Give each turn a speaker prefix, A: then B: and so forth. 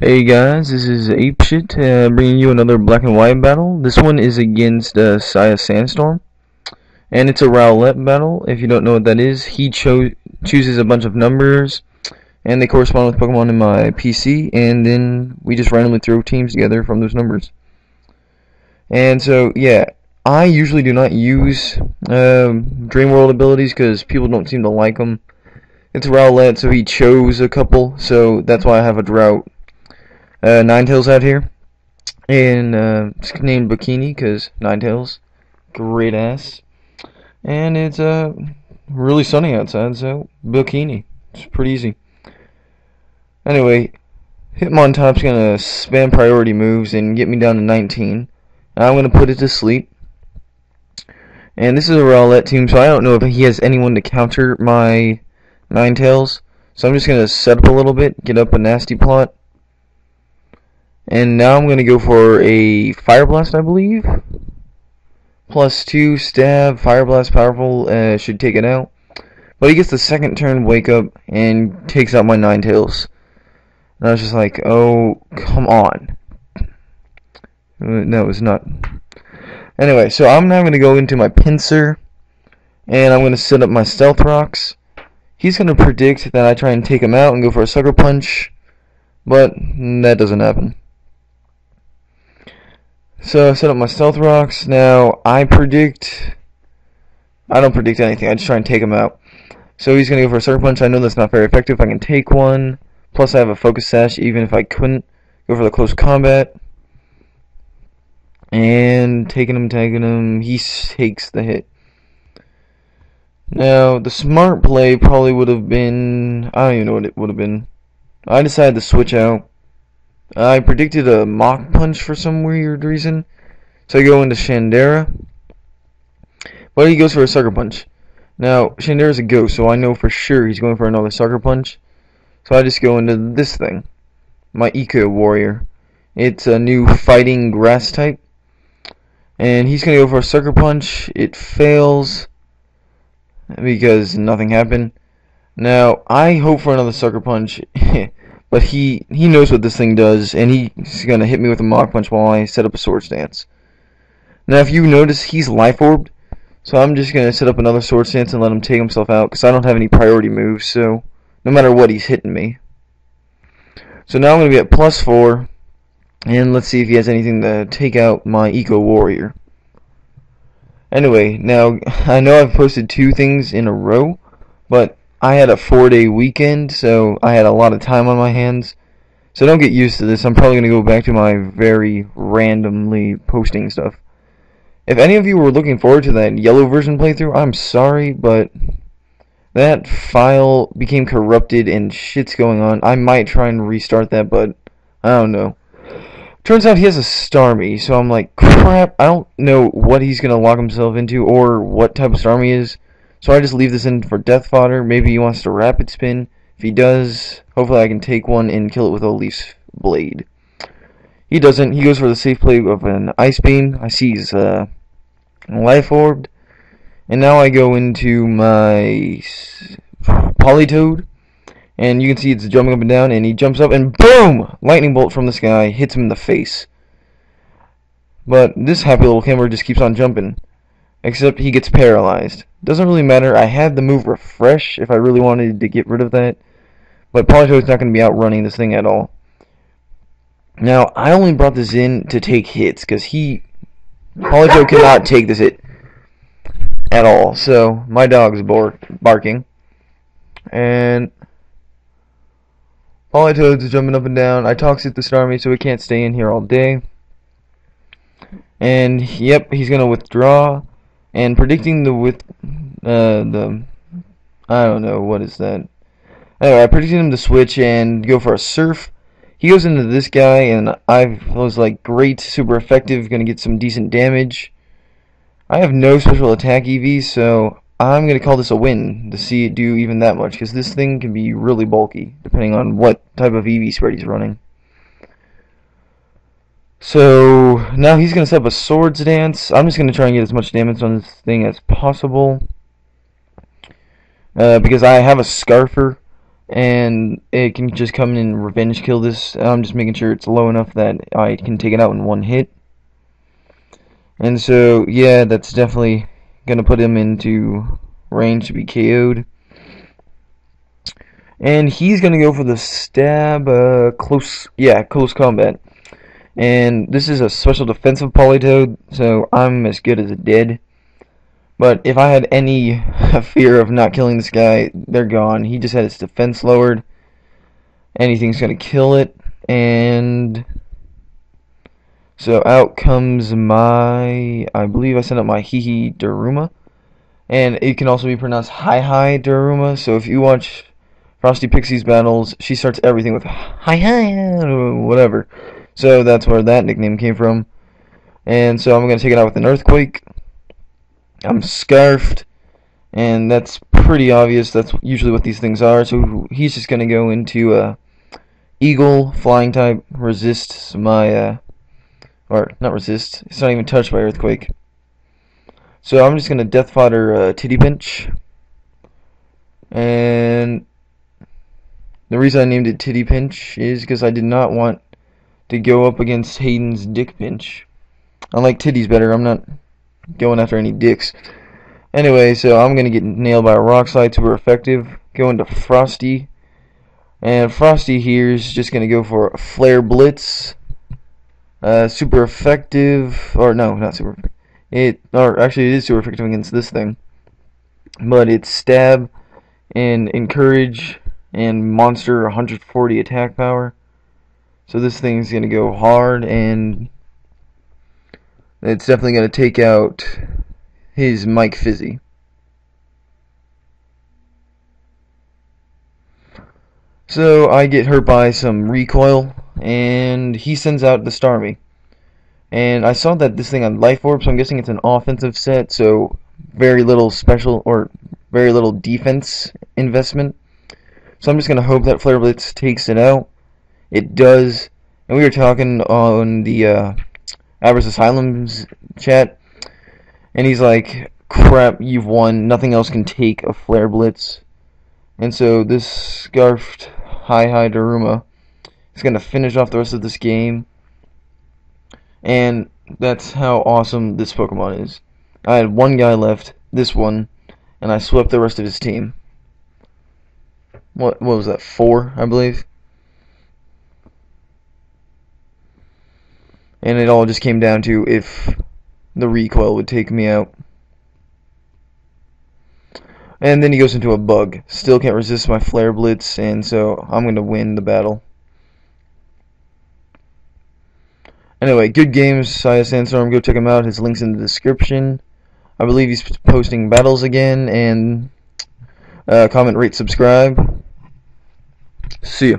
A: Hey guys, this is Apeshit, bringing you another black and white battle. This one is against SaiaSandstorm, and it's a Roulette battle. If you don't know what that is, he chooses a bunch of numbers, and they correspond with Pokemon in my PC, and then we just randomly throw teams together from those numbers. And so, yeah, I usually do not use Dream World abilities because people don't seem to like them. It's Roulette, so he chose a couple, so that's why I have a drought. Ninetales out here, and it's named Bikini because Ninetales, great ass, and it's really sunny outside, so Bikini, it's pretty easy. Anyway, Hitmontop's gonna spam priority moves and get me down to 19. I'm gonna put it to sleep, and this is a Roulette team, so I don't know if he has anyone to counter my Ninetales, so I'm just gonna set up a little bit, get up a nasty plot. And now I'm going to go for a Fire Blast, I believe. +2, stab, Fire Blast, powerful, should take it out. But he gets the second turn wake up and takes out my Ninetales. And I was just like, oh, come on. That was not. Anyway, so I'm now going to go into my Pinsir. And I'm going to set up my Stealth Rocks. He's going to predict that I try and take him out and go for a Sucker Punch. But that doesn't happen. So I set up my Stealth Rocks. Now I don't predict anything. I just try and take him out. So he's gonna go for a Sucker Punch. I know that's not very effective. I can take one. Plus I have a Focus Sash. Even if I couldn't go for the close combat. And taking him. He takes the hit. Now the smart play probably would have been. I don't even know what it would have been. I decided to switch out. I predicted a Mach Punch for some weird reason. So I go into Shandera. But he goes for a Sucker Punch. Now, Shandera's a ghost, so I know for sure he's going for another Sucker Punch. So I just go into this thing. My Eco Warrior. It's a new fighting grass type. And he's going to go for a Sucker Punch. It fails. Because nothing happened. Now, I hope for another Sucker Punch. But he knows what this thing does, and he's going to hit me with a Mach Punch while I set up a Swords Dance. Now, if you notice, he's Life Orbed, so I'm just going to set up another Swords Dance and let him take himself out, because I don't have any priority moves, so no matter what, he's hitting me. So now I'm going to be at +4, and let's see if he has anything to take out my Eco Warrior. Anyway, now, I know I've posted 2 things in a row, but I had a 4-day weekend, so I had a lot of time on my hands. So don't get used to this. I'm probably going to go back to my very randomly posting stuff. If any of you were looking forward to that yellow version playthrough, I'm sorry, but that file became corrupted and shit's going on. I might try and restart that, but I don't know. Turns out he has a Starmie, so I'm like, crap, I don't know what he's going to lock himself into or what type of Starmie he is. So I just leave this in for death fodder. Maybe he wants to rapid spin. If he does, hopefully I can take one and kill it with a Leaf Blade. He doesn't. He goes for the safe play of an Ice Beam. I see he's Life Orbed. And now I go into my Politoed. And you can see it's jumping up and down. And he jumps up and boom! Lightning Bolt from the sky hits him in the face. But this happy little camera just keeps on jumping. Except he gets paralyzed. Doesn't really matter. I had the move Refresh if I really wanted to get rid of that. But Politoed's not going to be outrunning this thing at all. Now, I only brought this in to take hits. Because Politoed cannot take this hit at all. So, my dog's barking. And Politoed's jumping up and down. I toxic the Starmie so it can't stay in here all day. And, yep, he's going to withdraw. And predicting I don't know, what is that? Anyway, I predicted him to switch and go for a Surf. He goes into this guy, and I was like, great, super effective, gonna get some decent damage. I have no special attack EV, so I'm gonna call this a win to see it do even that much, because this thing can be really bulky, depending on what type of EV spread he's running. So, now he's going to set up a Swords Dance. I'm just going to try and get as much damage on this thing as possible. Because I have a Scarfer. and it can just come in and revenge kill this. I'm just making sure it's low enough that I can take it out in one hit. And so, yeah, that's definitely gonna put him into range to be KO'd. And he's gonna go for the stab, close combat. And this is a special defensive Politoad, so I'm as good as dead. But if I had any fear of not killing this guy, they're gone. He just had his defense lowered. Anything's gonna kill it, and so out comes my, I believe I sent up my Hihi Daruma, and it can also be pronounced Hi Daruma. So if you watch Frosty Pixie's battles, she starts everything with hi, whatever. So that's where that nickname came from. And so I'm going to take it out with an Earthquake. I'm Scarfed, and that's pretty obvious. That's usually what these things are. So he's just going to go into Eagle, Flying type, resists my, or not resist, it's not even touched by Earthquake. So I'm just going to Death Fodder Titty Pinch. And the reason I named it Titty Pinch is because I did not want to go up against Hayden's Dick Pinch. I like titties better. I'm not going after any dicks. Anyway, so I'm going to get nailed by a Rock Slide, super effective. Go into Frosty. And Frosty here is just going to go for a Flare Blitz. Super effective. Or no, not super effective. Actually, it is super effective against this thing. But it's Stab and Encourage and Monster 140 attack power. So this thing's going to go hard, and it's definitely going to take out his Mike Fizzy. So I get hurt by some recoil, and he sends out the Starmie. And I saw that this thing had Life Orb, so I'm guessing it's an offensive set, so very little special or very little defense investment. So I'm just going to hope that Flare Blitz takes it out. It does. And we were talking on the Average Asylum's chat, and he's like, crap, you've won. Nothing else can take a Flare Blitz. And so this Scarfed Hi Daruma is going to finish off the rest of this game. And that's how awesome this Pokemon is. I had one guy left, this one, and I swept the rest of his team. What was that, 4, I believe? And it all just came down to if the recoil would take me out. And then he goes into a bug. Still can't resist my Flare Blitz, and so I'm going to win the battle. Anyway, good games, SaiaSandstorm. Go check him out. His link's in the description. I believe he's posting battles again, and comment, rate, subscribe. See ya.